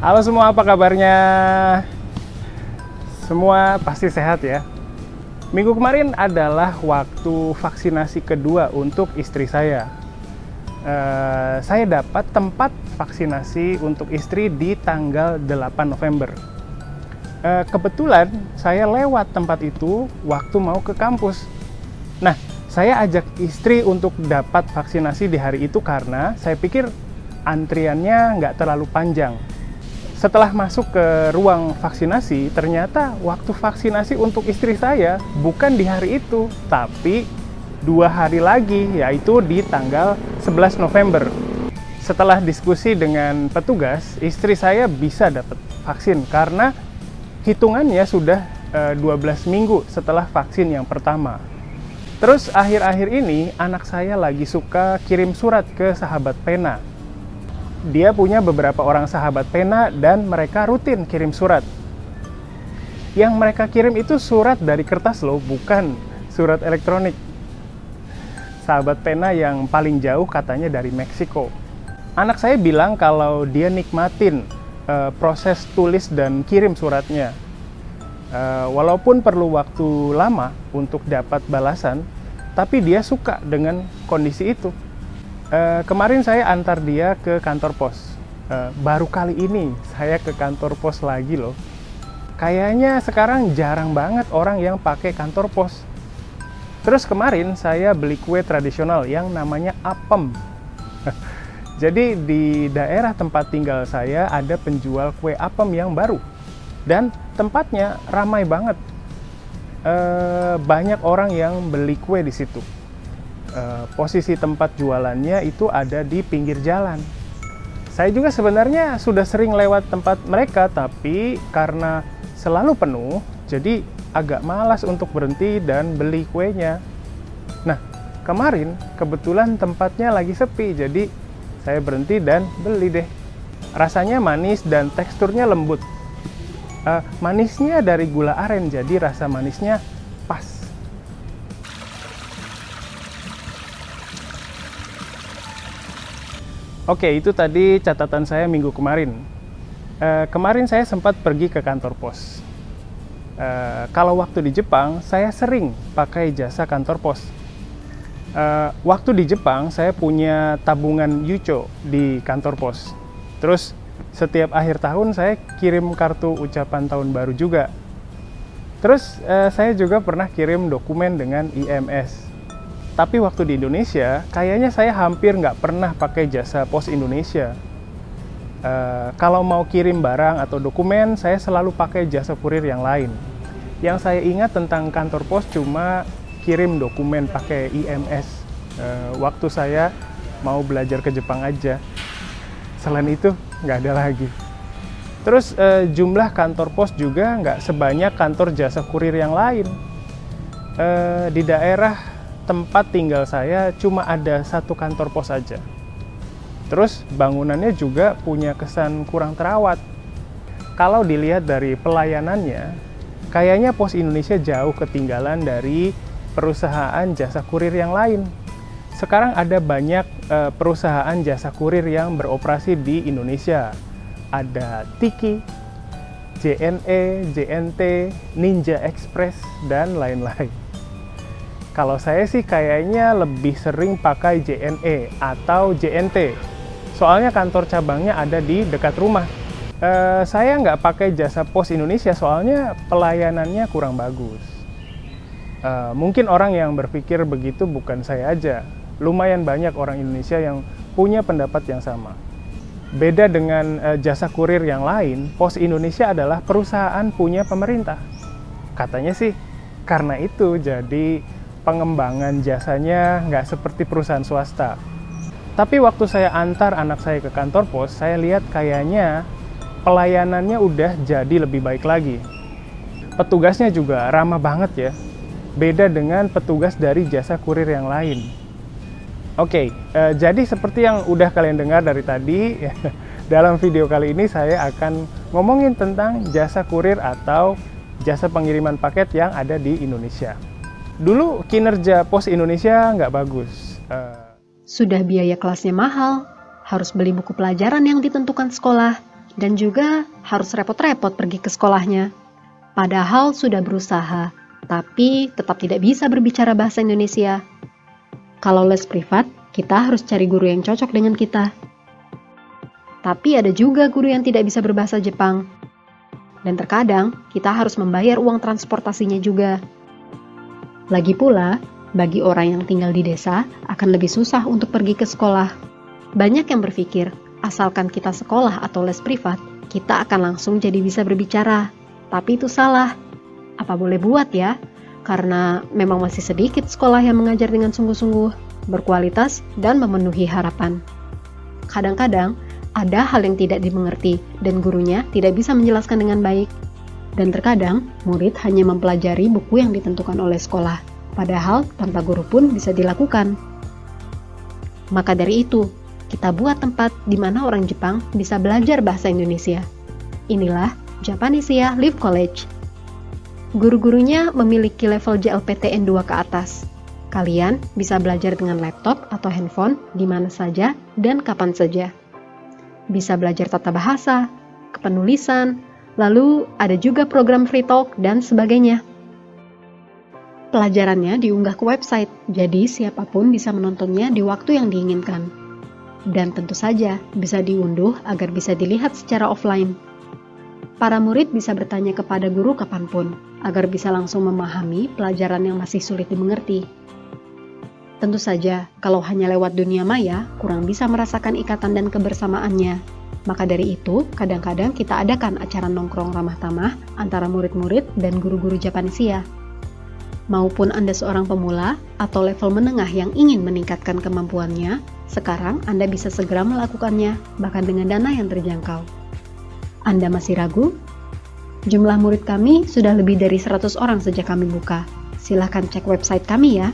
Halo semua, apa kabarnya? Semua pasti sehat ya. Minggu kemarin adalah waktu vaksinasi kedua untuk istri saya. Saya dapat tempat vaksinasi untuk istri di tanggal 8 November. Kebetulan saya lewat tempat itu waktu mau ke kampus. Nah, saya ajak istri untuk dapat vaksinasi di hari itu karena saya pikir antriannya nggak terlalu panjang. Setelah masuk ke ruang vaksinasi, ternyata waktu vaksinasi untuk istri saya bukan di hari itu, tapi 2 hari lagi, yaitu di tanggal 11 November. Setelah diskusi dengan petugas, istri saya bisa dapat vaksin karena hitungannya sudah 12 minggu setelah vaksin yang pertama. Terus akhir-akhir ini anak saya lagi suka kirim surat ke sahabat pena. Dia punya beberapa orang sahabat pena dan mereka rutin kirim surat. Yang mereka kirim itu surat dari kertas loh, bukan surat elektronik. Sahabat pena yang paling jauh katanya dari Meksiko. Anak saya bilang kalau dia nikmatin proses tulis dan kirim suratnya. Walaupun perlu waktu lama untuk dapat balasan, tapi dia suka dengan kondisi itu. Kemarin saya antar dia ke kantor pos. Baru kali ini saya ke kantor pos lagi loh. Kayaknya sekarang jarang banget orang yang pakai kantor pos. Terus kemarin saya beli kue tradisional yang namanya apem. Jadi di daerah tempat tinggal saya ada penjual kue apem yang baru. Dan tempatnya ramai banget. Banyak orang yang beli kue di situ. Posisi tempat jualannya itu ada di pinggir jalan. Saya juga sebenarnya sudah sering lewat tempat mereka, tapi karena selalu penuh, jadi agak malas untuk berhenti dan beli kuenya. Nah, kemarin kebetulan tempatnya lagi sepi, jadi saya berhenti dan beli deh. Rasanya manis dan teksturnya lembut. Manisnya dari gula aren, jadi rasa manisnya pas. Oke, itu tadi catatan saya minggu kemarin. Kemarin saya sempat pergi ke kantor pos. Kalau waktu di Jepang, saya sering pakai jasa kantor pos. Waktu di Jepang, saya punya tabungan Yucho di kantor pos. Terus, setiap akhir tahun saya kirim kartu ucapan tahun baru juga. Terus, saya juga pernah kirim dokumen dengan IMS. Tapi waktu di Indonesia, kayaknya saya hampir nggak pernah pakai jasa Pos Indonesia. Kalau mau kirim barang atau dokumen, saya selalu pakai jasa kurir yang lain. Yang saya ingat tentang kantor pos cuma kirim dokumen pakai IMS. Waktu saya mau belajar ke Jepang aja. Selain itu, nggak ada lagi. Terus jumlah kantor pos juga nggak sebanyak kantor jasa kurir yang lain. Di daerah tempat tinggal saya cuma ada satu kantor pos aja. Terus bangunannya juga punya kesan kurang terawat. Kalau dilihat dari pelayanannya, kayaknya Pos Indonesia jauh ketinggalan dari perusahaan jasa kurir yang lain. Sekarang ada banyak perusahaan jasa kurir yang beroperasi di Indonesia. Ada Tiki, JNE, JNT, Ninja Express, dan lain-lain. Kalau saya sih kayaknya lebih sering pakai JNE atau JNT. Soalnya kantor cabangnya ada di dekat rumah. Saya nggak pakai jasa Pos Indonesia soalnya pelayanannya kurang bagus. Mungkin orang yang berpikir begitu bukan saya aja. Lumayan banyak orang Indonesia yang punya pendapat yang sama. Beda dengan jasa kurir yang lain, Pos Indonesia adalah perusahaan punya pemerintah. Katanya sih karena itu jadi pengembangan jasanya nggak seperti perusahaan swasta. Tapi waktu saya antar anak saya ke kantor pos, saya lihat kayaknya pelayanannya udah jadi lebih baik lagi. Petugasnya juga ramah banget ya. Beda dengan petugas dari jasa kurir yang lain. Oke, jadi seperti yang udah kalian dengar dari tadi, dalam video kali ini saya akan ngomongin tentang jasa kurir atau jasa pengiriman paket yang ada di Indonesia. Dulu kinerja Pos Indonesia nggak bagus. Sudah biaya kelasnya mahal, harus beli buku pelajaran yang ditentukan sekolah, Dan juga harus repot-repot pergi ke sekolahnya. Padahal sudah berusaha, tapi tetap tidak bisa berbicara bahasa Indonesia. Kalau les privat, kita harus cari guru yang cocok dengan kita. Tapi ada juga guru yang tidak bisa berbahasa Jepang. Dan terkadang, kita harus membayar uang transportasinya juga. Lagi pula, bagi orang yang tinggal di desa, akan lebih susah untuk pergi ke sekolah. Banyak yang berpikir, asalkan kita sekolah atau les privat, kita akan langsung jadi bisa berbicara. Tapi itu salah. Apa boleh buat ya? Karena memang masih sedikit sekolah yang mengajar dengan sungguh-sungguh, berkualitas, dan memenuhi harapan. Kadang-kadang, ada hal yang tidak dimengerti dan gurunya tidak bisa menjelaskan dengan baik. Dan terkadang, murid hanya mempelajari buku yang ditentukan oleh sekolah, padahal tanpa guru pun bisa dilakukan. Maka dari itu, kita buat tempat di mana orang Jepang bisa belajar bahasa Indonesia. Inilah Japanesia Live College. Guru-gurunya memiliki level JLPTN 2 ke atas. Kalian bisa belajar dengan laptop atau handphone di mana saja dan kapan saja. Bisa belajar tata bahasa, kepenulisan, lalu ada juga program free talk dan sebagainya. Pelajarannya diunggah ke website, jadi siapapun bisa menontonnya di waktu yang diinginkan. Dan tentu saja bisa diunduh agar bisa dilihat secara offline. Para murid bisa bertanya kepada guru kapanpun, agar bisa langsung memahami pelajaran yang masih sulit dimengerti. Tentu saja, kalau hanya lewat dunia maya, kurang bisa merasakan ikatan dan kebersamaannya. Maka dari itu, kadang-kadang kita adakan acara nongkrong ramah tamah antara murid-murid dan guru-guru Japanesia. Maupun Anda seorang pemula atau level menengah yang ingin meningkatkan kemampuannya, sekarang Anda bisa segera melakukannya, bahkan dengan dana yang terjangkau. Anda masih ragu? Jumlah murid kami sudah lebih dari 100 orang sejak kami buka. Silahkan cek website kami ya.